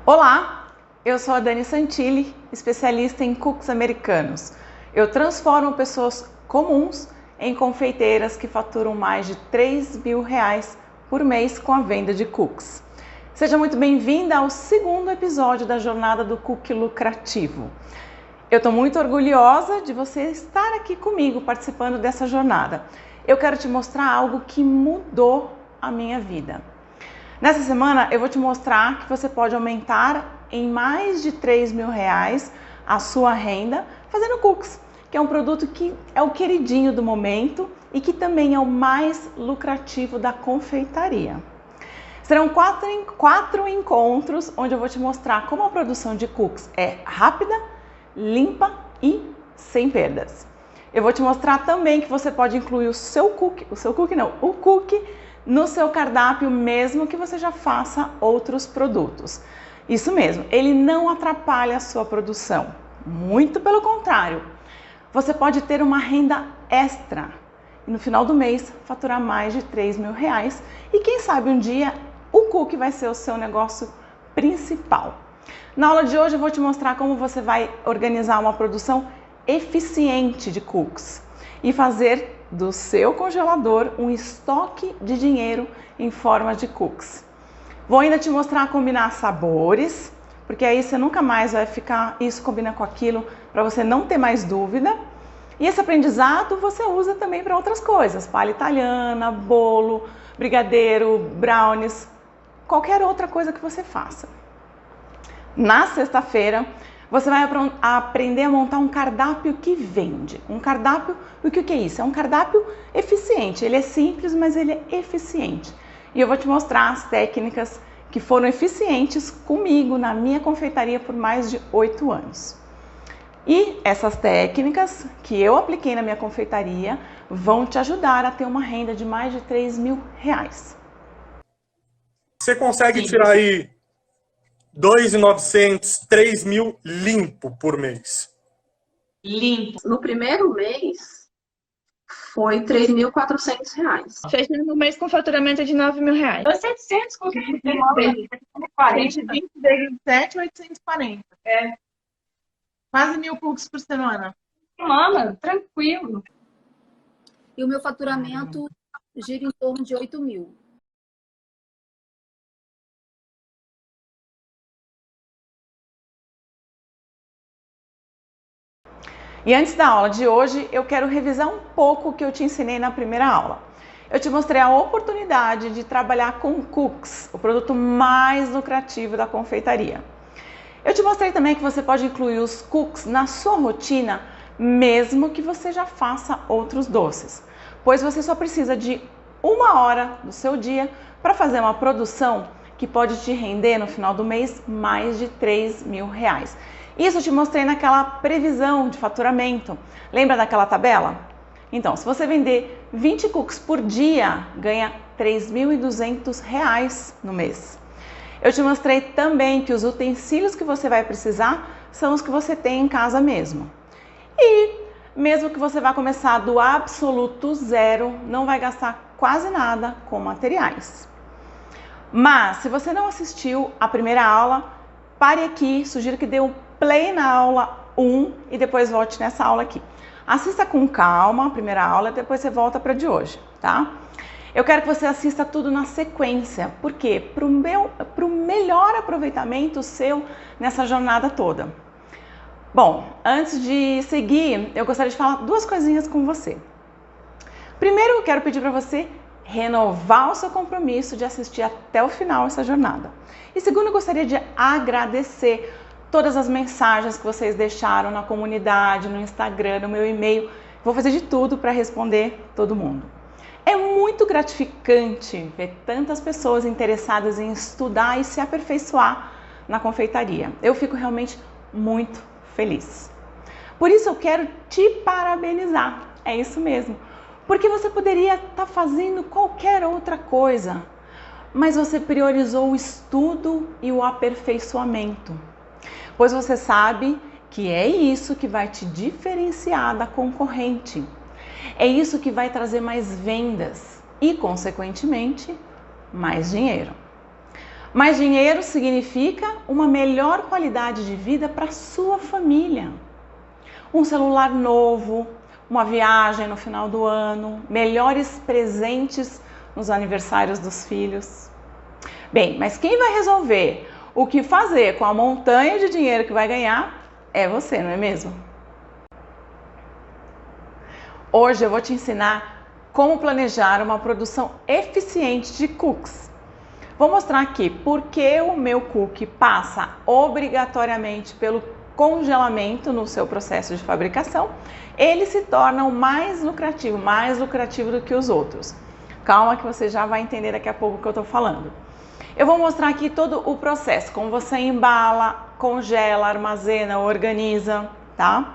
Olá, eu sou a Dani Santilli, especialista em cookies americanos. Eu transformo pessoas comuns em confeiteiras que faturam mais de R$ 3.000 por mês com a venda de cookies. Seja muito bem-vinda ao segundo episódio da Jornada do Cookie Lucrativo. Eu estou muito orgulhosa de você estar aqui comigo participando dessa jornada. Eu quero te mostrar algo que mudou a minha vida. Nessa semana eu vou te mostrar que você pode aumentar em mais de R$ 3.000 a sua renda fazendo cookies, que é um produto que é o queridinho do momento e que também é o mais lucrativo da confeitaria. Serão quatro encontros onde eu vou te mostrar como a produção de cookies é rápida, limpa e sem perdas. Eu vou te mostrar também que você pode incluir o cookie no seu cardápio, mesmo que você já faça outros produtos. Isso mesmo, ele não atrapalha a sua produção. Muito pelo contrário, você pode ter uma renda extra e no final do mês faturar mais de R$ 3.000 e quem sabe um dia o cookie vai ser o seu negócio principal. Na aula de hoje eu vou te mostrar como você vai organizar uma produção eficiente de cookies e fazer do seu congelador um estoque de dinheiro em forma de cookies. Vou ainda te mostrar combinar sabores, porque aí você nunca mais vai ficar isso combina com aquilo, para você não ter mais dúvida. E esse aprendizado você usa também para outras coisas, palha italiana, bolo, brigadeiro, brownies, qualquer outra coisa que você faça. Na sexta-feira, você vai aprender a montar um cardápio que vende. Um cardápio, o que é isso? É um cardápio eficiente. Ele é simples, mas ele é eficiente. E eu vou te mostrar as técnicas que foram eficientes comigo na minha confeitaria por mais de 8 anos. E essas técnicas que eu apliquei na minha confeitaria vão te ajudar a ter uma renda de mais de R$ 3.000. Você consegue tirar aí 2.900, 3.000 limpo por mês? Limpo. No primeiro mês, foi R$ 3.400. Fechando o mês com faturamento de R$ 9.000. 700 com 120 vezes 7, 840. É. Quase 1.000 cookies por semana. Semana, tranquilo. E o meu faturamento gira em torno de 8.000. E antes da aula de hoje, eu quero revisar um pouco o que eu te ensinei na primeira aula. Eu te mostrei a oportunidade de trabalhar com cookies, o produto mais lucrativo da confeitaria. Eu te mostrei também que você pode incluir os cookies na sua rotina, mesmo que você já faça outros doces, pois você só precisa de 1 hora do seu dia para fazer uma produção que pode te render no final do mês mais de R$ 3.000. Isso eu te mostrei naquela previsão de faturamento. Lembra daquela tabela? Então, se você vender 20 cookies por dia, ganha R$ 3.200 no mês. Eu te mostrei também que os utensílios que você vai precisar são os que você tem em casa mesmo. E mesmo que você vá começar do absoluto zero, não vai gastar quase nada com materiais. Mas, se você não assistiu a primeira aula, pare aqui, sugiro que dê um play na aula 1 e depois volte nessa aula aqui. Assista com calma a primeira aula e depois você volta para a de hoje, tá? Eu quero que você assista tudo na sequência. Por quê? Para o melhor aproveitamento seu nessa jornada toda. Bom, antes de seguir, eu gostaria de falar 2 coisinhas com você. Primeiro, eu quero pedir para você renovar o seu compromisso de assistir até o final essa jornada. E segundo, eu gostaria de agradecer todas as mensagens que vocês deixaram na comunidade, no Instagram, no meu e-mail. Vou fazer de tudo para responder todo mundo. É muito gratificante ver tantas pessoas interessadas em estudar e se aperfeiçoar na confeitaria. Eu fico realmente muito feliz. Por isso eu quero te parabenizar. É isso mesmo. Porque você poderia estar fazendo qualquer outra coisa, mas você priorizou o estudo e o aperfeiçoamento. Pois você sabe que é isso que vai te diferenciar da concorrente. É isso que vai trazer mais vendas e, consequentemente, mais dinheiro. Mais dinheiro significa uma melhor qualidade de vida para sua família. Um celular novo, uma viagem no final do ano, melhores presentes nos aniversários dos filhos. Bem, mas quem vai resolver o que fazer com a montanha de dinheiro que vai ganhar é você, não é mesmo? Hoje eu vou te ensinar como planejar uma produção eficiente de cookies. Vou mostrar aqui por que o meu cookie passa obrigatoriamente pelo congelamento no seu processo de fabricação. Ele se torna o mais lucrativo do que os outros. Calma que você já vai entender daqui a pouco o que eu estou falando. Eu vou mostrar aqui todo o processo, como você embala, congela, armazena, organiza, tá?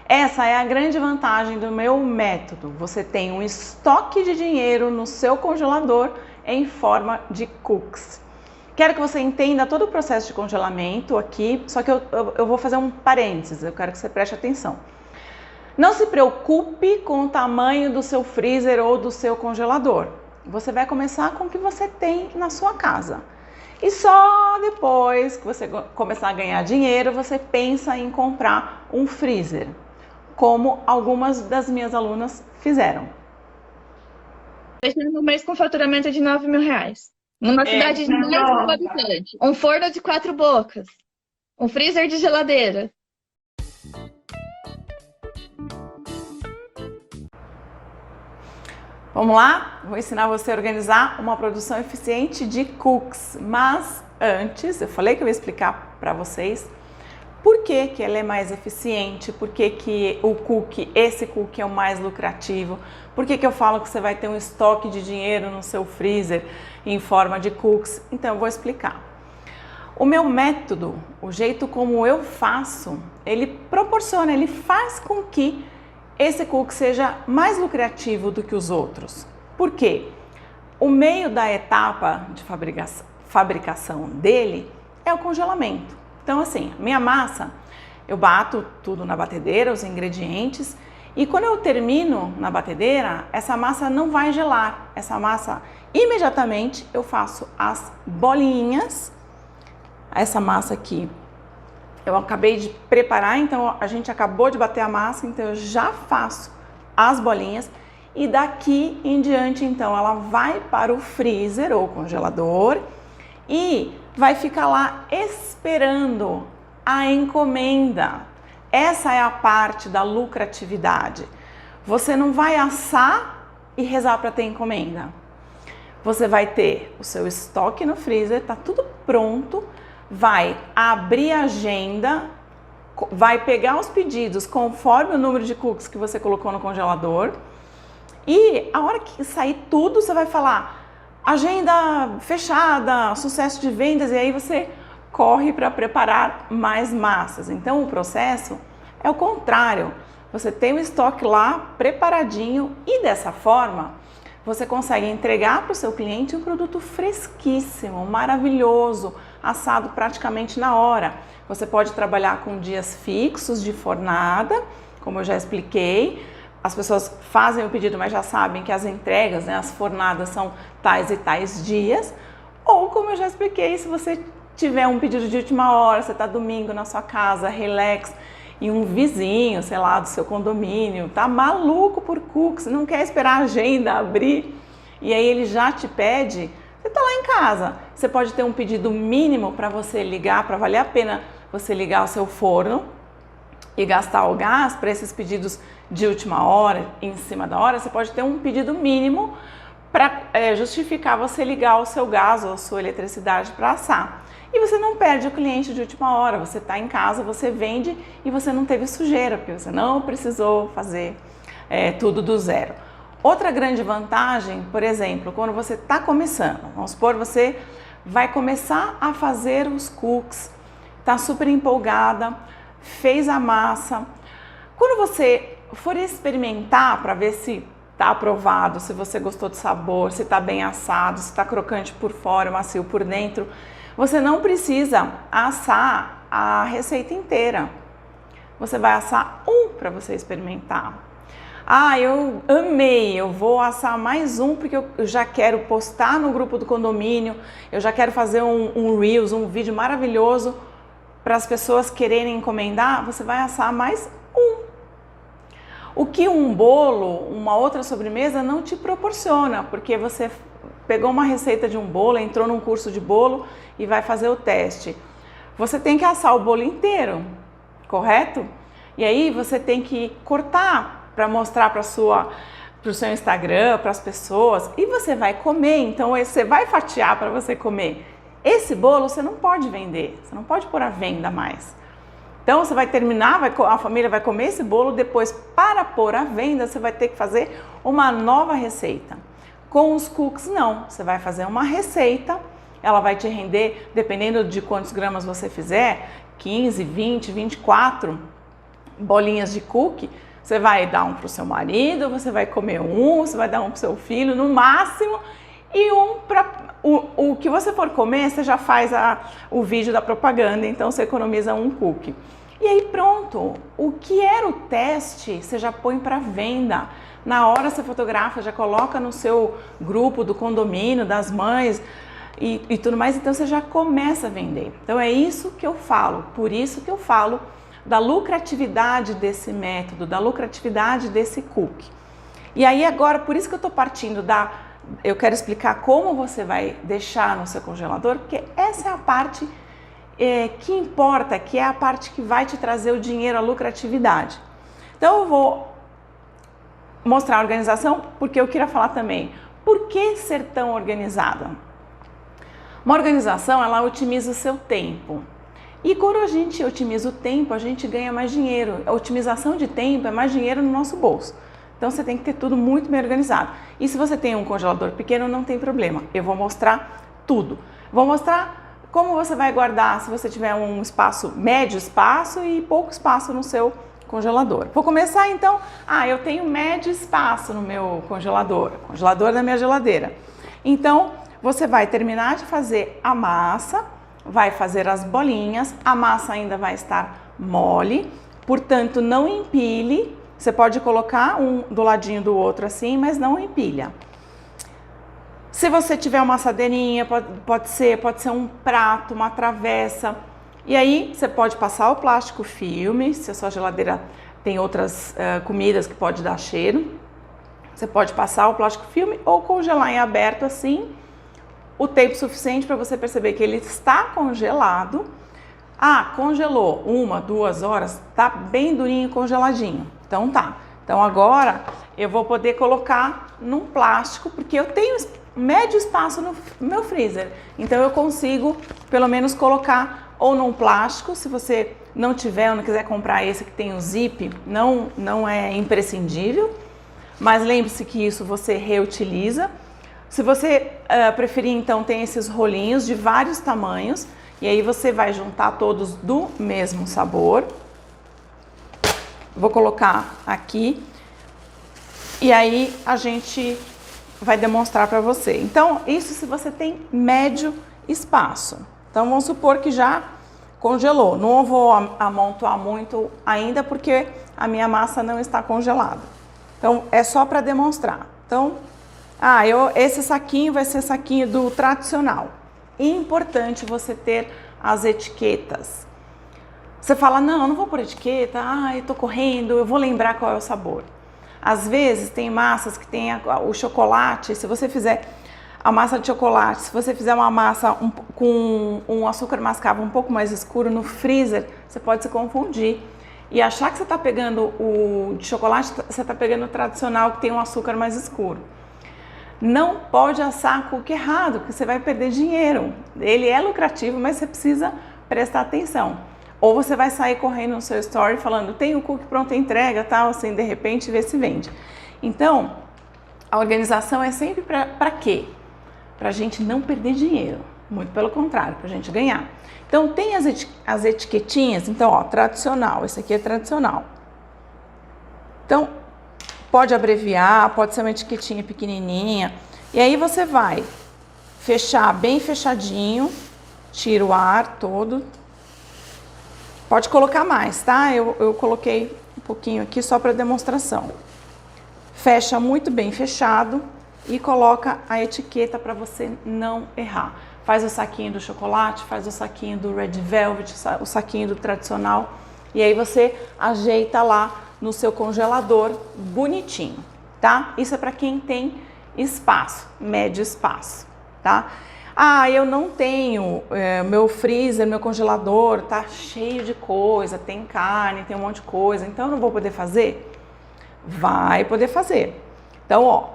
Essa é a grande vantagem do meu método. Você tem um estoque de dinheiro no seu congelador em forma de cookies. Quero que você entenda todo o processo de congelamento aqui, só que eu vou fazer um parênteses, eu quero que você preste atenção. Não se preocupe com o tamanho do seu freezer ou do seu congelador. Você vai começar com o que você tem na sua casa. E só depois que você começar a ganhar dinheiro, você pensa em comprar um freezer, como algumas das minhas alunas fizeram. Fechando o mês com faturamento de 9 mil reais. Numa cidade de mais de 1.000 habitantes. Um forno de 4 bocas. Um freezer de geladeira. Vamos lá? Vou ensinar você a organizar uma produção eficiente de cookies. Mas antes, eu falei que eu ia explicar para vocês por que que ela é mais eficiente, por que que esse cookie é o mais lucrativo, por que que eu falo que você vai ter um estoque de dinheiro no seu freezer em forma de cookies. Então eu vou explicar. O meu método, o jeito como eu faço, ele faz com que esse cookie seja mais lucrativo do que os outros. Por quê? O meio da etapa de fabricação dele é o congelamento. Então assim, minha massa, eu bato tudo na batedeira, os ingredientes, e quando eu termino na batedeira, essa massa não vai gelar. Essa massa, imediatamente eu faço as bolinhas. Essa massa aqui eu acabei de preparar, então a gente acabou de bater a massa, então eu já faço as bolinhas e daqui em diante então ela vai para o freezer ou congelador e vai ficar lá esperando a encomenda. Essa é a parte da lucratividade. Você não vai assar e rezar para ter encomenda. Você vai ter o seu estoque no freezer, tá tudo pronto. Vai abrir a agenda, vai pegar os pedidos conforme o número de cookies que você colocou no congelador e a hora que sair tudo, você vai falar agenda fechada, sucesso de vendas, e aí você corre para preparar mais massas. Então o processo é o contrário, você tem o estoque lá preparadinho e dessa forma você consegue entregar para o seu cliente um produto fresquíssimo, maravilhoso, assado praticamente na hora. Você pode trabalhar com dias fixos de fornada, como eu já expliquei. As pessoas fazem o pedido, mas já sabem que as entregas, as fornadas são tais e tais dias. Ou, como eu já expliquei, se você tiver um pedido de última hora, você está domingo na sua casa, relax, e um vizinho, sei lá, do seu condomínio, tá maluco por cookies, não quer esperar a agenda abrir, e aí ele já te pede, você tá lá em casa, você pode ter um pedido mínimo para você ligar, para valer a pena você ligar o seu forno e gastar o gás para esses pedidos de última hora, em cima da hora, você pode ter um pedido mínimo para justificar você ligar o seu gás ou a sua eletricidade para assar. E você não perde o cliente de última hora, você está em casa, você vende e você não teve sujeira, porque você não precisou fazer tudo do zero. Outra grande vantagem, por exemplo, quando você está começando, vamos supor, você vai começar a fazer os cookies, está super empolgada, fez a massa. Quando você for experimentar para ver se está aprovado, se você gostou do sabor, se está bem assado, se está crocante por fora, macio por dentro, você não precisa assar a receita inteira. Você vai assar um para você experimentar. Ah, eu amei, eu vou assar mais um porque eu já quero postar no grupo do condomínio, eu já quero fazer um Reels, um vídeo maravilhoso para as pessoas quererem encomendar, você vai assar mais um. O que um bolo, uma outra sobremesa não te proporciona, porque você pegou uma receita de um bolo, entrou num curso de bolo e vai fazer o teste. Você tem que assar o bolo inteiro, correto? E aí você tem que cortar para mostrar para o seu Instagram, para as pessoas, e você vai comer, então você vai fatiar para você comer. Esse bolo você não pode vender, você não pode pôr à venda mais. Então você vai terminar, a família vai comer esse bolo, depois para pôr à venda você vai ter que fazer uma nova receita. Com os cookies não, você vai fazer uma receita, ela vai te render, dependendo de quantos gramas você fizer, 15, 20, 24 bolinhas de cookie. Você vai dar um para o seu marido, você vai comer um, você vai dar um para o seu filho no máximo, e um para o que você for comer, você já faz o vídeo da propaganda, então você economiza um cookie. E aí pronto, o que era o teste, você já põe para venda. Na hora você fotografa, já coloca no seu grupo do condomínio, das mães e tudo mais, então você já começa a vender. Então é isso que eu falo, por isso que eu falo da lucratividade desse método, da lucratividade desse cookie. E aí agora, por isso que eu estou partindo eu quero explicar como você vai deixar no seu congelador, porque essa é a parte que importa, que é a parte que vai te trazer o dinheiro, a lucratividade. Então eu vou mostrar a organização, porque eu queria falar também, por que ser tão organizada? Uma organização, ela otimiza o seu tempo. E quando a gente otimiza o tempo, a gente ganha mais dinheiro. A otimização de tempo é mais dinheiro no nosso bolso. Então você tem que ter tudo muito bem organizado. E se você tem um congelador pequeno, não tem problema. Eu vou mostrar tudo. Vou mostrar como você vai guardar se você tiver um espaço, médio espaço e pouco espaço no seu congelador. Vou começar então. Eu tenho médio espaço no meu congelador da minha geladeira. Então você vai terminar de fazer a massa, vai fazer as bolinhas, a massa ainda vai estar mole, portanto não empilhe, você pode colocar um do ladinho do outro assim, mas não empilha. Se você tiver uma assadeirinha, pode ser um prato, uma travessa, e aí você pode passar o plástico filme, se a sua geladeira tem outras comidas que pode dar cheiro, você pode passar o plástico filme ou congelar em aberto assim, o tempo suficiente para você perceber que ele está congelado. Congelou 1, 2 horas, tá bem durinho, congeladinho. Então tá. Então agora eu vou poder colocar num plástico, porque eu tenho médio espaço no meu freezer. Então eu consigo pelo menos colocar ou num plástico, se você não tiver ou não quiser comprar esse que tem o zip, não é imprescindível. Mas lembre-se que isso você reutiliza. Se você preferir, então, tem esses rolinhos de vários tamanhos, e aí você vai juntar todos do mesmo sabor. Vou colocar aqui, e aí a gente vai demonstrar para você. Então, isso se você tem médio espaço. Então, vamos supor que já congelou. Não vou amontoar muito ainda, porque a minha massa não está congelada. Então, é só para demonstrar. Então, esse saquinho vai ser saquinho do tradicional. Importante você ter as etiquetas. Você fala, não vou pôr etiqueta, eu tô correndo, eu vou lembrar qual é o sabor. Às vezes tem massas que tem o chocolate, se você fizer a massa de chocolate, se você fizer uma massa com um açúcar mascavo um pouco mais escuro no freezer, você pode se confundir e achar que você está pegando o de chocolate, você está pegando o tradicional que tem um açúcar mais escuro. Não pode assar cookie errado, porque você vai perder dinheiro. Ele é lucrativo, mas você precisa prestar atenção. Ou você vai sair correndo no seu story falando, tem o cookie pronto, entrega, tal, assim, de repente ver se vende. Então, a organização é sempre para quê? Para a gente não perder dinheiro. Muito pelo contrário, para a gente ganhar. Então, tem as etiquetinhas. Então, tradicional. Esse aqui é tradicional. Então, pode abreviar, pode ser uma etiquetinha pequenininha. E aí você vai fechar bem fechadinho, tira o ar todo. Pode colocar mais, tá? Eu coloquei um pouquinho aqui só para demonstração. fecha muito bem fechado e coloca a etiqueta para você não errar. Faz o saquinho do chocolate, faz o saquinho do Red Velvet, o saquinho do tradicional, e aí você ajeita lá no seu congelador bonitinho, tá? Isso é para quem tem espaço, médio espaço, tá? Ah, eu não tenho, meu freezer, meu congelador tá cheio de coisa, tem carne, tem um monte de coisa, então eu não vou poder fazer? Vai poder fazer. Então, ó,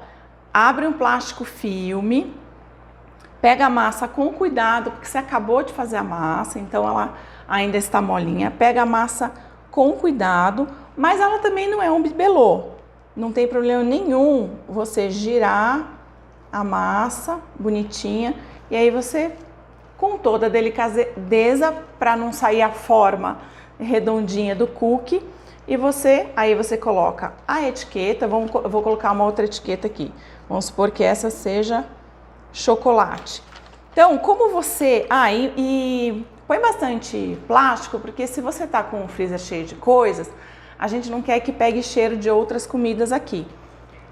abre um plástico filme, pega a massa com cuidado, porque você acabou de fazer a massa, então ela ainda está molinha. Pega a massa com cuidado, mas ela também não é um bibelô. Não tem problema nenhum você girar a massa bonitinha e aí você, com toda a delicadeza, para não sair a forma redondinha do cookie, e aí você coloca a etiqueta. Eu vou colocar uma outra etiqueta aqui. Vamos supor que essa seja chocolate. Então, como você... e põe bastante plástico, porque se você tá com o freezer cheio de coisas, a gente não quer que pegue cheiro de outras comidas aqui.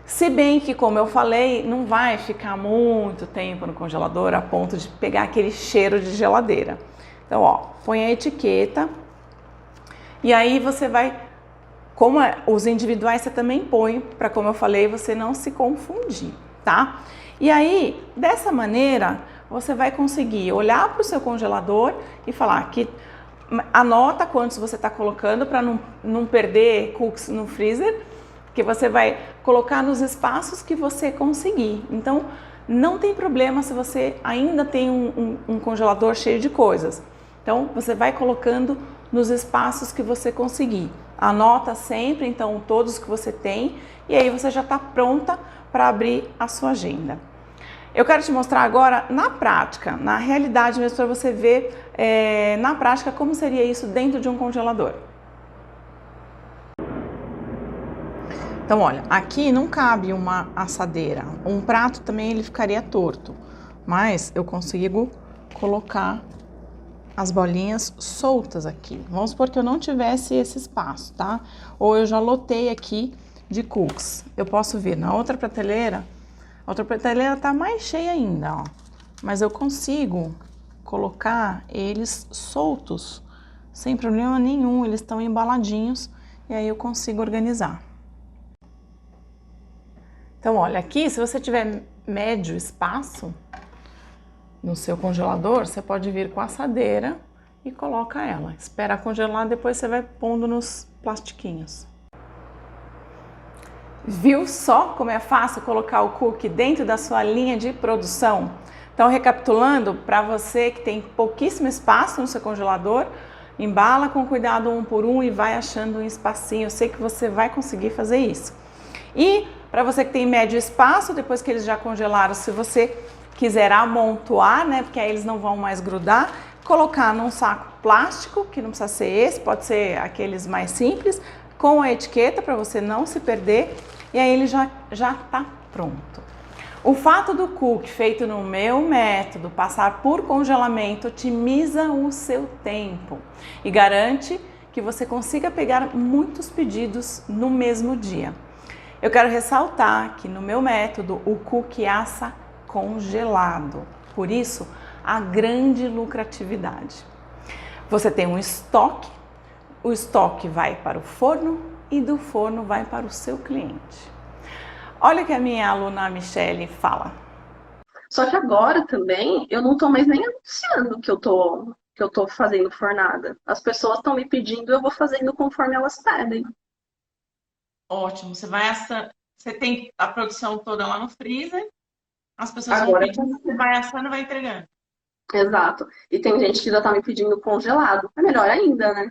Se bem que, como eu falei, não vai ficar muito tempo no congelador a ponto de pegar aquele cheiro de geladeira. Então, ó, põe a etiqueta e aí você vai... Como os individuais você também põe, para, como eu falei, você não se confundir, tá? E aí, dessa maneira, você vai conseguir olhar para o seu congelador e falar que anota quantos você está colocando para não perder cookies no freezer, que você vai colocar nos espaços que você conseguir. Então, não tem problema se você ainda tem um congelador cheio de coisas. Então, você vai colocando nos espaços que você conseguir. Anota sempre, então, todos que você tem, e aí você já está pronta para abrir a sua agenda. Eu quero te mostrar agora na prática, na realidade mesmo, para você ver na prática como seria isso dentro de um congelador. Então, olha, aqui não cabe uma assadeira. Um prato também ele ficaria torto, mas eu consigo colocar as bolinhas soltas aqui. Vamos supor que eu não tivesse esse espaço, tá? Ou eu já lotei aqui de cookies. Eu posso vir na outra prateleira. A outra prateleira tá mais cheia ainda, ó. Mas eu consigo colocar eles soltos, sem problema nenhum. Eles estão embaladinhos e aí eu consigo organizar. Então, olha, aqui, se você tiver médio espaço no seu congelador, você pode vir com a assadeira e coloca ela. Espera congelar, depois você vai pondo nos plastiquinhos. Viu só como é fácil colocar o cookie dentro da sua linha de produção? Então, recapitulando, para você que tem pouquíssimo espaço no seu congelador, embala com cuidado um por um e vai achando um espacinho. Eu sei que você vai conseguir fazer isso. E para você que tem médio espaço, depois que eles já congelaram, se você quiser amontoar, né, porque aí eles não vão mais grudar, colocar num saco plástico, que não precisa ser esse, pode ser aqueles mais simples, com a etiqueta para você não se perder, e aí ele já está pronto. O fato do cookie feito no meu método passar por congelamento otimiza o seu tempo e garante que você consiga pegar muitos pedidos no mesmo dia. Eu quero ressaltar que no meu método o cookie assa congelado, por isso a grande lucratividade. Você tem um estoque, o estoque vai para o forno e do forno vai para o seu cliente. Olha o que a minha aluna Michele fala. Só que agora também eu não estou mais nem anunciando que eu tô fazendo fornada. As pessoas estão me pedindo, eu vou fazendo conforme elas pedem. Ótimo, você tem a produção toda lá no freezer, as pessoas Agora, vão pedindo, você vai assando e vai entregando. Exato. E tem gente que já tá me pedindo congelado. É melhor ainda, né?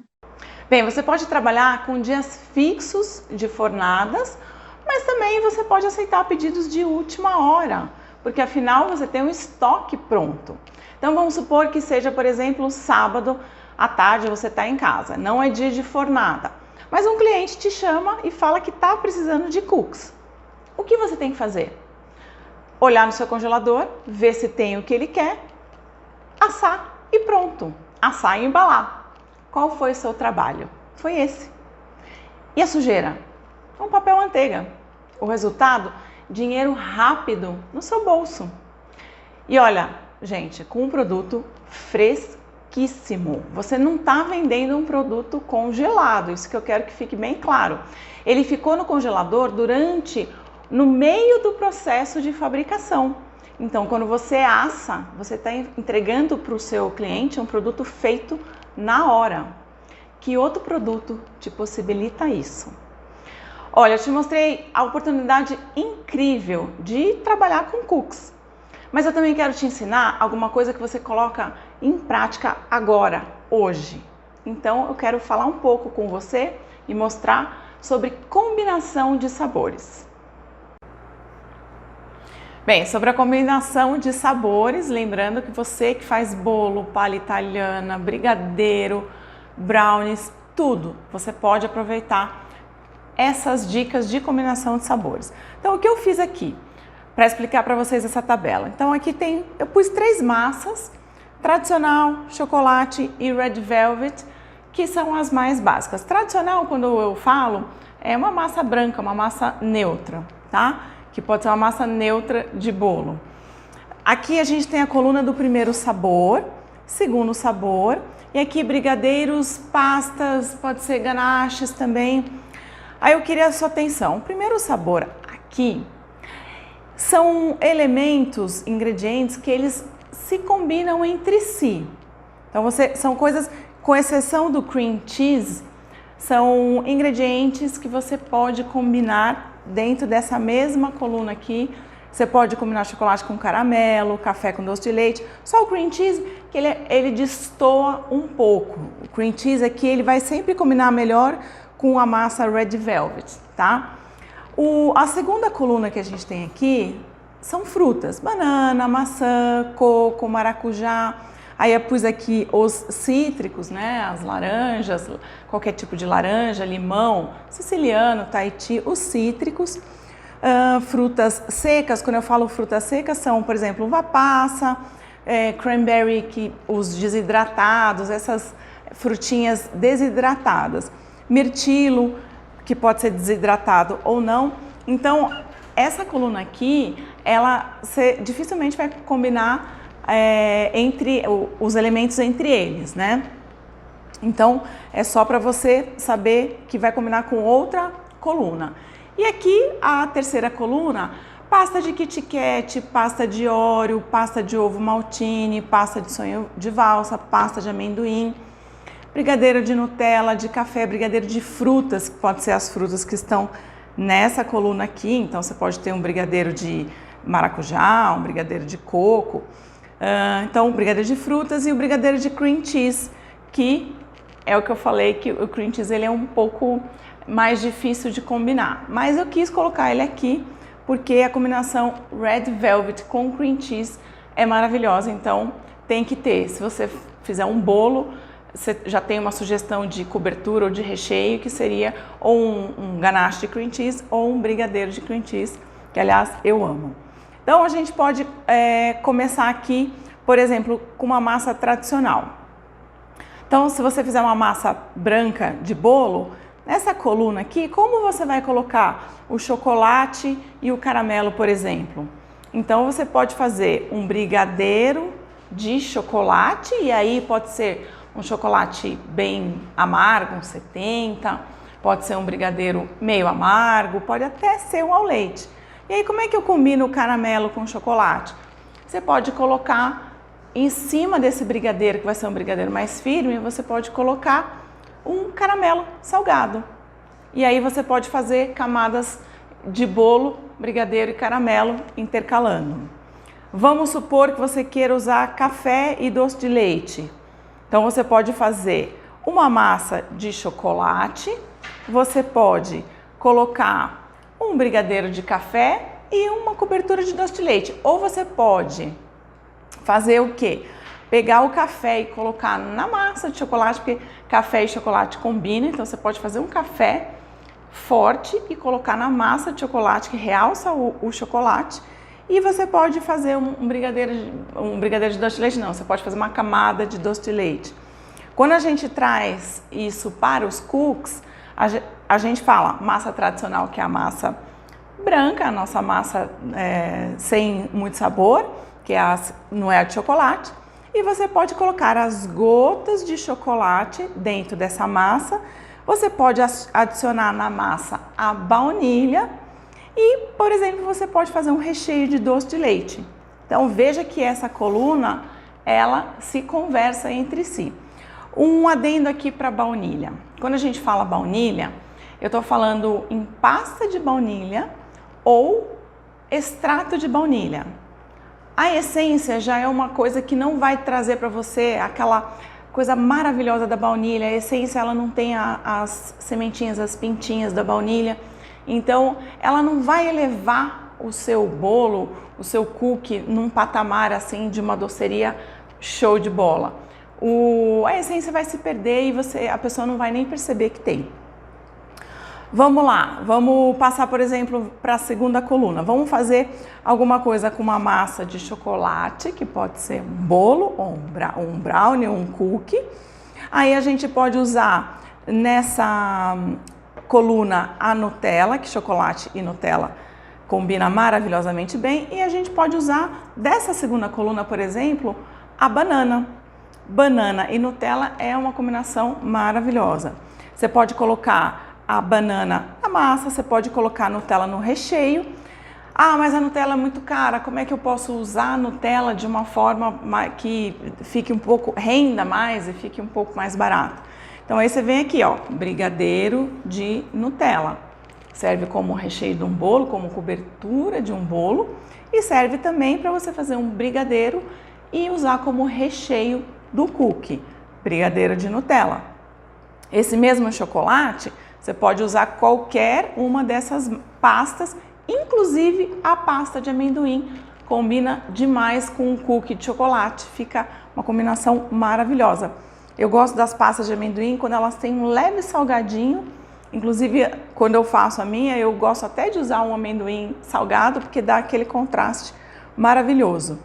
Bem, você pode trabalhar com dias fixos de fornadas, mas também você pode aceitar pedidos de última hora, porque afinal você tem um estoque pronto. Então vamos supor que seja, por exemplo, sábado à tarde você está em casa, não é dia de fornada, mas um cliente te chama e fala que está precisando de cookies. O que você tem que fazer? Olhar no seu congelador, ver se tem o que ele quer, assar e pronto. Assar e embalar. Qual foi o seu trabalho? Foi esse. E a sujeira? Um papel manteiga. O resultado? Dinheiro rápido no seu bolso. E olha, gente, com um produto fresquíssimo. Você não está vendendo um produto congelado, isso que eu quero que fique bem claro. Ele ficou no congelador no meio do processo de fabricação. Então, quando você assa, você está entregando para o seu cliente um produto feito na hora. Que outro produto te possibilita isso? Olha, eu te mostrei a oportunidade incrível de trabalhar com cookies. Mas eu também quero te ensinar alguma coisa que você coloca em prática agora, hoje. Então, eu quero falar um pouco com você e mostrar sobre combinação de sabores. Bem, sobre a combinação de sabores, lembrando que você que faz bolo, palha italiana, brigadeiro, brownies, tudo, você pode aproveitar essas dicas de combinação de sabores. Então, o que eu fiz aqui para explicar para vocês essa tabela? Então, aqui eu pus 3 massas, tradicional, chocolate e red velvet, que são as mais básicas. Tradicional, quando eu falo, é uma massa branca, uma massa neutra, tá? Que pode ser uma massa neutra de bolo. Aqui a gente tem a coluna do primeiro sabor, segundo sabor, e aqui brigadeiros, pastas, pode ser ganaches também. Aí eu queria a sua atenção. O primeiro sabor aqui são elementos, ingredientes que eles se combinam entre si. Então são coisas, com exceção do cream cheese, são ingredientes que você pode combinar dentro dessa mesma coluna aqui. Você pode combinar chocolate com caramelo, café com doce de leite. Só o cream cheese, que ele destoa um pouco. O cream cheese aqui, ele vai sempre combinar melhor com a massa red velvet, tá? A segunda coluna que a gente tem aqui são frutas. Banana, maçã, coco, maracujá. Aí eu pus aqui os cítricos, né? As laranjas, qualquer tipo de laranja, limão, siciliano, tahiti, os cítricos. Frutas secas, quando eu falo frutas secas, são, por exemplo, uva passa, cranberry, os desidratados, essas frutinhas desidratadas. Mirtilo, que pode ser desidratado ou não. Então, essa coluna aqui, você dificilmente vai combinar entre os elementos entre eles, né? Então, é só para você saber que vai combinar com outra coluna. E aqui, a terceira coluna, pasta de Kit Kat, pasta de Oreo, pasta de ovo maltine, pasta de sonho de valsa, pasta de amendoim, brigadeiro de Nutella, de café, brigadeiro de frutas, que pode ser as frutas que estão nessa coluna aqui. Então, você pode ter um brigadeiro de maracujá, um brigadeiro de coco. Então, o brigadeiro de frutas e o brigadeiro de cream cheese, que é o que eu falei, que o cream cheese ele é um pouco mais difícil de combinar. Mas eu quis colocar ele aqui porque a combinação red velvet com cream cheese é maravilhosa, então tem que ter. Se você fizer um bolo, você já tem uma sugestão de cobertura ou de recheio, que seria ou um ganache de cream cheese ou um brigadeiro de cream cheese, que aliás eu amo. Então a gente pode começar aqui, por exemplo, com uma massa tradicional. Então, se você fizer uma massa branca de bolo, nessa coluna aqui, como você vai colocar o chocolate e o caramelo, por exemplo? Então, você pode fazer um brigadeiro de chocolate, e aí pode ser um chocolate bem amargo, um 70, pode ser um brigadeiro meio amargo, pode até ser um ao leite. E aí, como é que eu combino o caramelo com o chocolate? Você pode colocar em cima desse brigadeiro, que vai ser um brigadeiro mais firme, você pode colocar um caramelo salgado. E aí você pode fazer camadas de bolo, brigadeiro e caramelo intercalando. Vamos supor que você queira usar café e doce de leite. Então você pode fazer uma massa de chocolate, você pode colocar um brigadeiro de café e uma cobertura de doce de leite. Ou você pode fazer o quê? Pegar o café e colocar na massa de chocolate, porque café e chocolate combinam, então você pode fazer um café forte e colocar na massa de chocolate, que realça o chocolate, e você pode fazer um brigadeiro de doce de leite, não, você pode fazer uma camada de doce de leite. Quando a gente traz isso para os cookies, a gente fala massa tradicional, que é a massa branca, a nossa massa sem muito sabor, que não é a de chocolate. E você pode colocar as gotas de chocolate dentro dessa massa. Você pode adicionar na massa a baunilha e, por exemplo, você pode fazer um recheio de doce de leite. Então veja que essa coluna, ela se conversa entre si. Um adendo aqui para baunilha. Quando a gente fala baunilha, eu estou falando em pasta de baunilha ou extrato de baunilha. A essência já é uma coisa que não vai trazer para você aquela coisa maravilhosa da baunilha. A essência, ela não tem as sementinhas, as pintinhas da baunilha. Então, ela não vai elevar o seu bolo, o seu cookie num patamar assim de uma doceria show de bola. A essência vai se perder e a pessoa não vai nem perceber que tem. Vamos lá, vamos passar, por exemplo, para a segunda coluna. Vamos fazer alguma coisa com uma massa de chocolate, que pode ser um bolo, ou um brownie, ou um cookie. Aí a gente pode usar nessa coluna a Nutella, que chocolate e Nutella combina maravilhosamente bem. E a gente pode usar dessa segunda coluna, por exemplo, a banana. Banana e Nutella é uma combinação maravilhosa. Você pode colocar a banana na massa, você pode colocar a Nutella no recheio. Ah, mas a Nutella é muito cara, como é que eu posso usar a Nutella de uma forma que fique um pouco, renda mais e fique um pouco mais barato? Então aí você vem aqui, ó, brigadeiro de Nutella. Serve como recheio de um bolo, como cobertura de um bolo e serve também para você fazer um brigadeiro e usar como recheio do cookie, brigadeiro de Nutella. Esse mesmo chocolate, você pode usar qualquer uma dessas pastas, inclusive a pasta de amendoim. Combina demais com um cookie de chocolate, fica uma combinação maravilhosa. Eu gosto das pastas de amendoim quando elas têm um leve salgadinho. Inclusive, quando eu faço a minha, eu gosto até de usar um amendoim salgado, porque dá aquele contraste maravilhoso.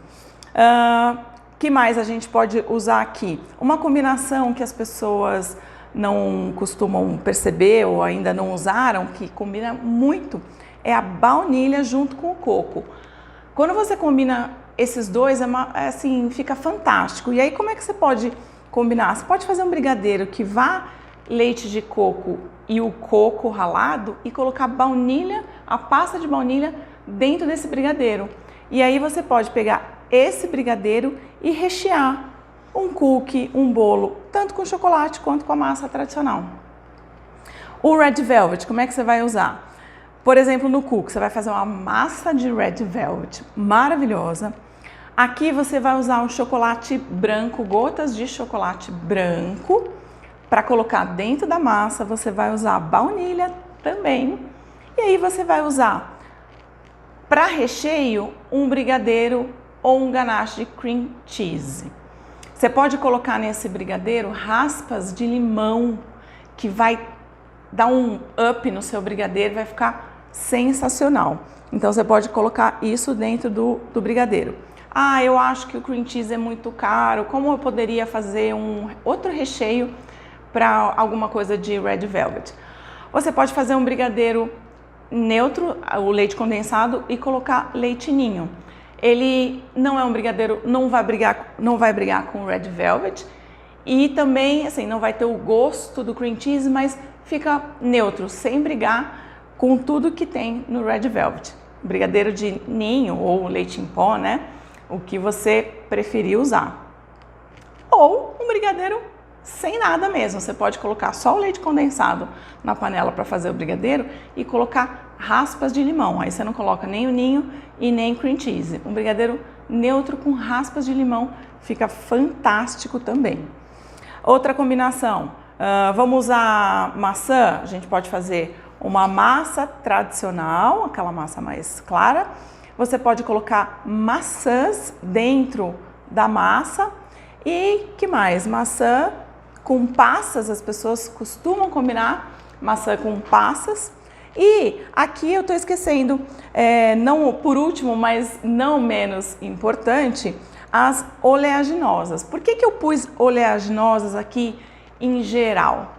Que mais a gente pode usar aqui? Uma combinação que as pessoas não costumam perceber ou ainda não usaram, que combina muito, é a baunilha junto com o coco. Quando você combina esses dois, assim, fica fantástico. E aí, como é que você pode combinar? Você pode fazer um brigadeiro que vá leite de coco e o coco ralado e colocar baunilha, a pasta de baunilha dentro desse brigadeiro. E aí você pode pegar esse brigadeiro e rechear um cookie, um bolo, tanto com chocolate quanto com a massa tradicional. O Red Velvet, como é que você vai usar? Por exemplo, no cookie, você vai fazer uma massa de Red Velvet maravilhosa. Aqui você vai usar um chocolate branco, gotas de chocolate branco, para colocar dentro da massa. Você vai usar baunilha também. E aí você vai usar, para recheio, um brigadeiro ou um ganache de cream cheese. Você pode colocar nesse brigadeiro raspas de limão, que vai dar um up no seu brigadeiro, vai ficar sensacional. Então você pode colocar isso dentro do brigadeiro. Ah, eu acho que o cream cheese é muito caro, como eu poderia fazer um outro recheio para alguma coisa de Red Velvet? Você pode fazer um brigadeiro neutro, o leite condensado, e colocar leite ninho. Ele não é um brigadeiro, não vai brigar com o Red Velvet e também, assim, não vai ter o gosto do cream cheese, mas fica neutro, sem brigar com tudo que tem no Red Velvet. Brigadeiro de ninho ou leite em pó, né? O que você preferir usar. Ou um brigadeiro sem nada mesmo. Você pode colocar só o leite condensado na panela para fazer o brigadeiro e colocar raspas de limão. Aí você não coloca nem o ninho e nem cream cheese. Um brigadeiro neutro com raspas de limão fica fantástico também. Outra combinação, vamos usar maçã. A gente pode fazer uma massa tradicional, aquela massa mais clara. Você pode colocar maçãs dentro da massa. E que mais? Maçã com passas, as pessoas costumam combinar maçã com passas. E aqui eu estou esquecendo, não por último, mas não menos importante, as oleaginosas. Por que eu pus oleaginosas aqui em geral?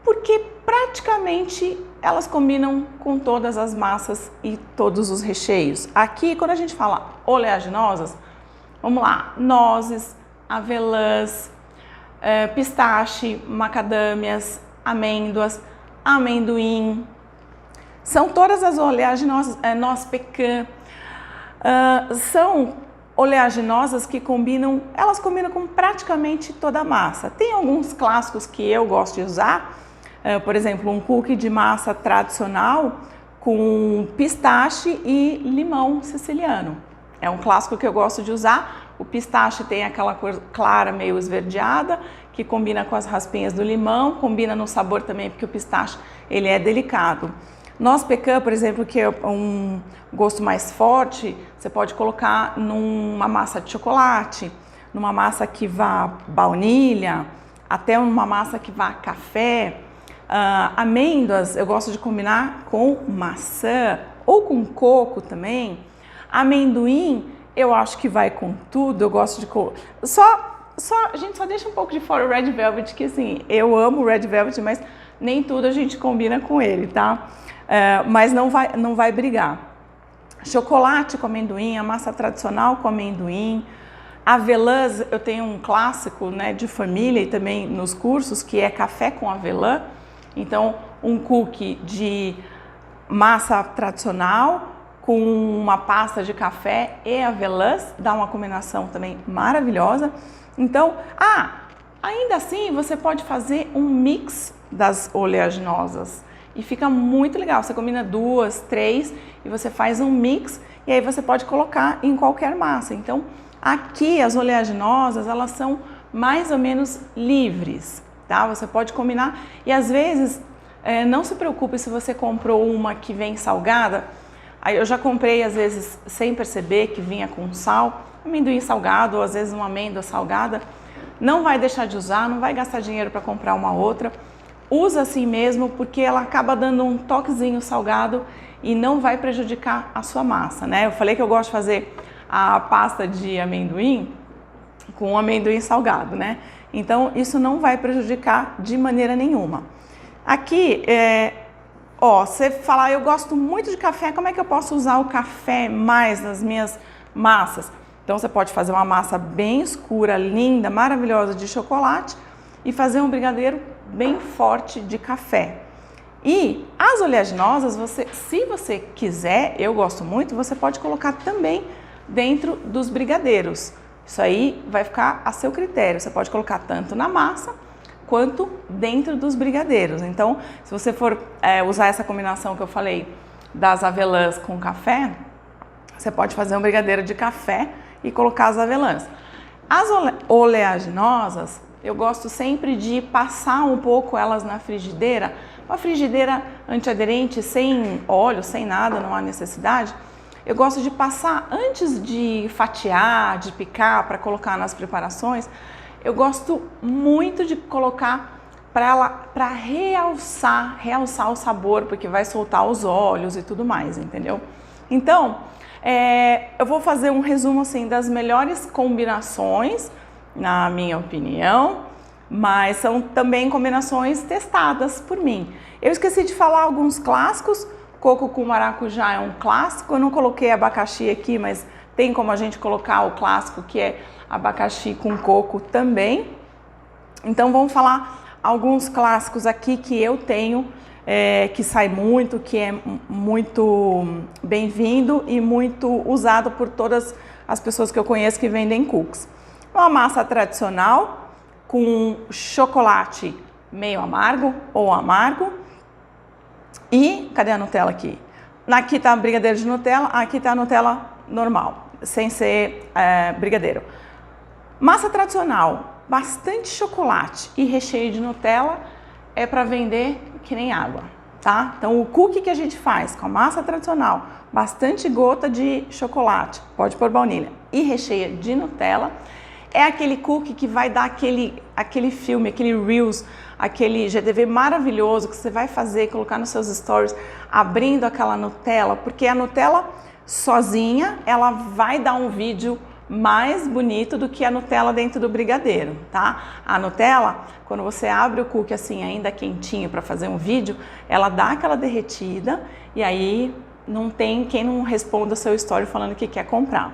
Porque praticamente elas combinam com todas as massas e todos os recheios. Aqui, quando a gente fala oleaginosas, vamos lá, nozes, avelãs, pistache, macadâmias, amêndoas, amendoim. São todas as oleaginosas, noz pecan, são oleaginosas que combinam, elas combinam com praticamente toda a massa. Tem alguns clássicos que eu gosto de usar, por exemplo, um cookie de massa tradicional com pistache e limão siciliano. É um clássico que eu gosto de usar. O pistache tem aquela cor clara, meio esverdeada, que combina com as raspinhas do limão, combina no sabor também, porque o pistache ele é delicado. Noz pecan, por exemplo, que é um gosto mais forte, você pode colocar numa massa de chocolate, numa massa que vá baunilha, até uma massa que vá café. Amêndoas, eu gosto de combinar com maçã ou com coco também. Amendoim, eu acho que vai com tudo, eu gosto de... a gente só deixa um pouco de fora o Red Velvet, que assim, eu amo o Red Velvet, mas nem tudo a gente combina com ele, tá? Mas não vai brigar. Chocolate com amendoim, a massa tradicional com amendoim. Avelãs, eu tenho um clássico, né, de família e também nos cursos, que é café com avelã. Então, um cookie de massa tradicional com uma pasta de café e avelãs, dá uma combinação também maravilhosa. Então, ainda assim, você pode fazer um mix das oleaginosas e fica muito legal. Você combina 2, 3 e você faz um mix e aí você pode colocar em qualquer massa. Então, aqui as oleaginosas, elas são mais ou menos livres, tá? Você pode combinar e às vezes não se preocupe se você comprou uma que vem salgada. Aí eu já comprei às vezes sem perceber que vinha com sal, amendoim salgado ou às vezes uma amêndoa salgada. Não vai deixar de usar, não vai gastar dinheiro para comprar uma outra. Usa assim mesmo, porque ela acaba dando um toquezinho salgado e não vai prejudicar a sua massa, né? Eu falei que eu gosto de fazer a pasta de amendoim com amendoim salgado, né? Então, isso não vai prejudicar de maneira nenhuma. Aqui, você fala, eu gosto muito de café, como é que eu posso usar o café mais nas minhas massas? Então, você pode fazer uma massa bem escura, linda, maravilhosa de chocolate e fazer um brigadeiro bem forte de café. E as oleaginosas, se você quiser, eu gosto muito, você pode colocar também dentro dos brigadeiros. Isso aí vai ficar a seu critério. Você pode colocar tanto na massa quanto dentro dos brigadeiros. Então, se você for usar essa combinação que eu falei das avelãs com café, você pode fazer um brigadeiro de café e colocar as avelãs. As oleaginosas, eu gosto sempre de passar um pouco elas na frigideira, uma frigideira antiaderente, sem óleo, sem nada, não há necessidade. Eu gosto de passar antes de fatiar, de picar para colocar nas preparações. Eu gosto muito de colocar para realçar o sabor, porque vai soltar os óleos e tudo mais, entendeu? Então, eu vou fazer um resumo assim das melhores combinações, na minha opinião, mas são também combinações testadas por mim. Eu esqueci de falar alguns clássicos. Coco com maracujá é um clássico. Eu não coloquei abacaxi aqui, mas tem como a gente colocar o clássico, que é abacaxi com coco também. Então vamos falar alguns clássicos aqui que eu tenho, que sai muito, que é muito bem-vindo e muito usado por todas as pessoas que eu conheço que vendem cookies. Uma massa tradicional com chocolate meio amargo ou amargo. E cadê a Nutella aqui? Aqui está brigadeiro de Nutella, aqui está a Nutella normal, sem ser brigadeiro. Massa tradicional, bastante chocolate e recheio de Nutella é para vender que nem água, tá? Então o cookie que a gente faz com a massa tradicional, bastante gota de chocolate, pode pôr baunilha e recheia de Nutella, é aquele cookie que vai dar aquele filme, aquele Reels, aquele GTV maravilhoso que você vai fazer, colocar nos seus stories, abrindo aquela Nutella, porque a Nutella sozinha, ela vai dar um vídeo mais bonito do que a Nutella dentro do brigadeiro, tá? A Nutella, quando você abre o cookie assim, ainda quentinho para fazer um vídeo, ela dá aquela derretida e aí não tem quem não responda o seu story falando que quer comprar.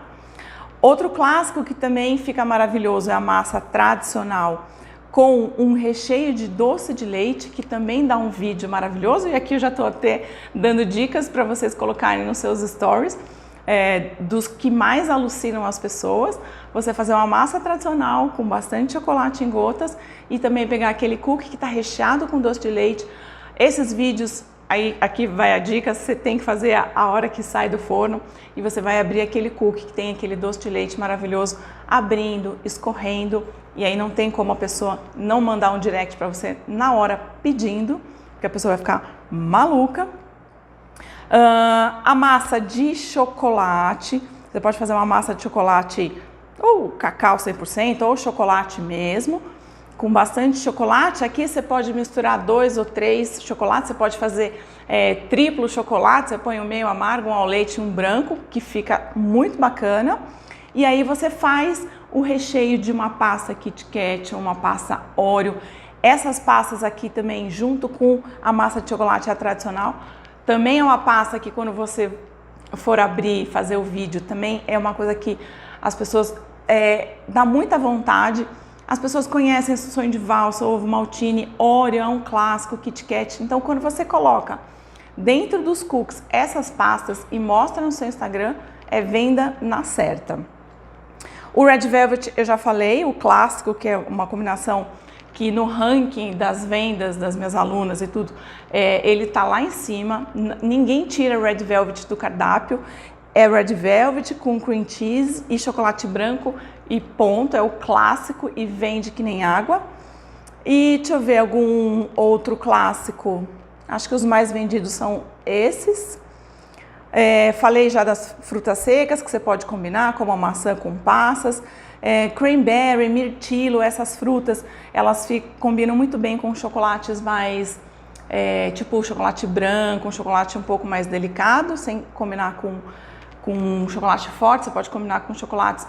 Outro clássico que também fica maravilhoso é a massa tradicional com um recheio de doce de leite, que também dá um vídeo maravilhoso. E aqui eu já estou até dando dicas para vocês colocarem nos seus stories, dos que mais alucinam as pessoas. Você fazer uma massa tradicional com bastante chocolate em gotas e também pegar aquele cookie que está recheado com doce de leite. Esses vídeos, aí, aqui vai a dica, você tem que fazer a hora que sai do forno e você vai abrir aquele cookie que tem aquele doce de leite maravilhoso, abrindo, escorrendo, e aí não tem como a pessoa não mandar um direct para você na hora pedindo, porque a pessoa vai ficar maluca. A massa de chocolate, você pode fazer uma massa de chocolate ou cacau 100% ou chocolate mesmo, com bastante chocolate. Aqui você pode misturar 2 ou 3 chocolates, você pode fazer triplo chocolate, você põe um meio amargo, um ao leite e um branco, que fica muito bacana. E aí você faz o recheio de uma pasta Kit Kat, uma pasta Oreo. Essas pastas aqui também, junto com a massa de chocolate tradicional, também é uma pasta que quando você for abrir, fazer o vídeo, também é uma coisa que as pessoas dá muita vontade. As pessoas conhecem sonho de valsa, ovo maltine, Oreo é um clássico, Kit Kat. Então, quando você coloca dentro dos cookies essas pastas e mostra no seu Instagram, é venda na certa. O Red Velvet eu já falei, o clássico, que é uma combinação que no ranking das vendas das minhas alunas e tudo, ele tá lá em cima. Ninguém tira Red Velvet do cardápio. É Red Velvet com cream cheese e chocolate branco e ponto, é o clássico e vende que nem água. E deixa eu ver algum outro clássico, acho que os mais vendidos são esses. Falei já das frutas secas que você pode combinar, como a maçã com passas, cranberry, mirtilo, essas frutas, elas combinam muito bem com chocolates mais, tipo chocolate branco, um chocolate um pouco mais delicado, sem combinar com chocolate forte. Você pode combinar com chocolates,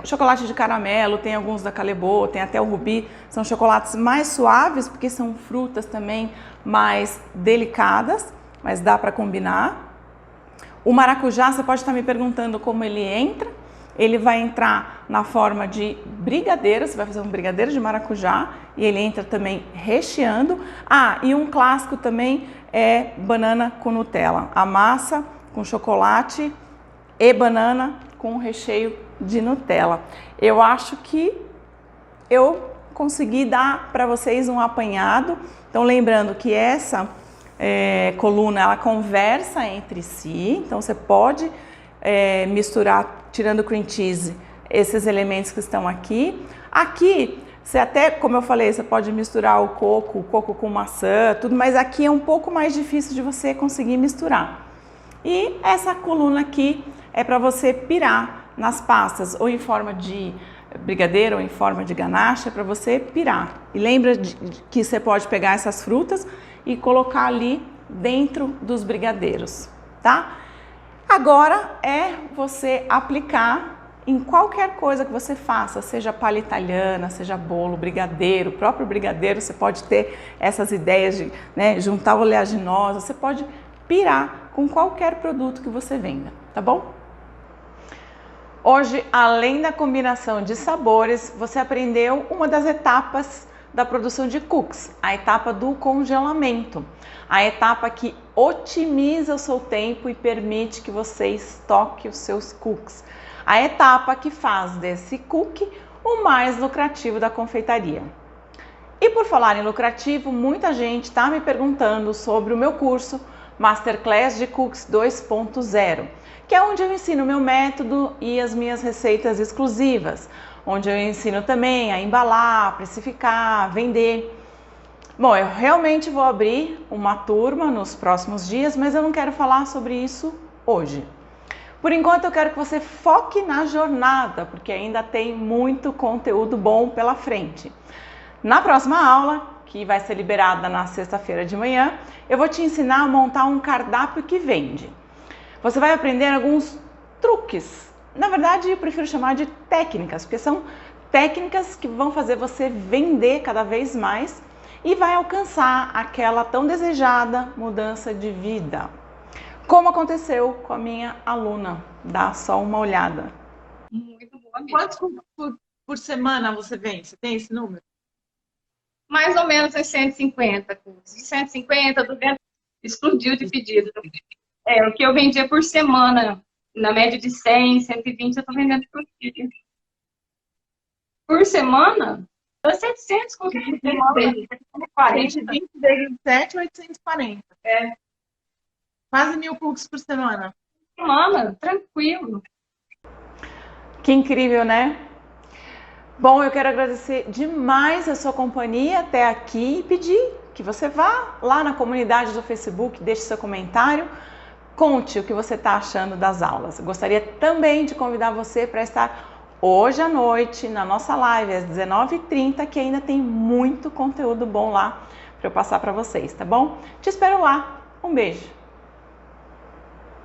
chocolate de caramelo, tem alguns da Calebo, tem até o Rubi, são chocolates mais suaves, porque são frutas também mais delicadas, mas dá para combinar. O maracujá, você pode estar me perguntando como ele entra. Ele vai entrar na forma de brigadeiro, você vai fazer um brigadeiro de maracujá e ele entra também recheando. E um clássico também é banana com Nutella, a massa com chocolate e banana com recheio de Nutella. Eu acho que eu consegui dar para vocês um apanhado. Então, lembrando que essa coluna, ela conversa entre si, então você pode misturar, tirando cream cheese, esses elementos que estão aqui. Aqui, você até, como eu falei, você pode misturar o coco com maçã, tudo, mas aqui é um pouco mais difícil de você conseguir misturar. E essa coluna aqui é para você pirar nas pastas, ou em forma de brigadeiro, ou em forma de ganache, é para você pirar. E lembra que você pode pegar essas frutas e colocar ali dentro dos brigadeiros, tá? Agora é você aplicar em qualquer coisa que você faça, seja palha italiana, seja bolo, brigadeiro, o próprio brigadeiro, você pode ter essas ideias de juntar oleaginosa, você pode pirar com qualquer produto que você venda, tá bom? Hoje, além da combinação de sabores, você aprendeu uma das etapas da produção de cookies, a etapa do congelamento, a etapa que otimiza o seu tempo e permite que você estoque os seus cookies, a etapa que faz desse cookie o mais lucrativo da confeitaria. E por falar em lucrativo, muita gente está me perguntando sobre o meu curso Masterclass de Cookies 2.0, que é onde eu ensino o meu método e as minhas receitas exclusivas, onde eu ensino também a embalar, precificar, vender. Bom, eu realmente vou abrir uma turma nos próximos dias, mas eu não quero falar sobre isso hoje. Por enquanto eu quero que você foque na jornada, porque ainda tem muito conteúdo bom pela frente. Na próxima aula, que vai ser liberada na sexta-feira de manhã, eu vou te ensinar a montar um cardápio que vende. Você vai aprender alguns truques Na verdade, eu prefiro chamar de técnicas, porque são técnicas que vão fazer você vender cada vez mais e vai alcançar aquela tão desejada mudança de vida. Como aconteceu com a minha aluna. Dá só uma olhada. Muito boa mesmo. Quantos por semana você vende? Você tem esse número? Mais ou menos uns 150 cursos. 150, 200, explodiu de pedido. O que eu vendia por semana, na média de 100, 120, eu estou vendendo por dia. Por semana, 700 cursos por semana. 120 vezes 7, 840. Quase 1000 cursos por semana. Semana, tranquilo. Que incrível, né? Bom, eu quero agradecer demais a sua companhia até aqui e pedir que você vá lá na comunidade do Facebook, deixe seu comentário, conte o que você está achando das aulas. Eu gostaria também de convidar você para estar hoje à noite na nossa live às 19h30, que ainda tem muito conteúdo bom lá para eu passar para vocês, tá bom? Te espero lá. Um beijo!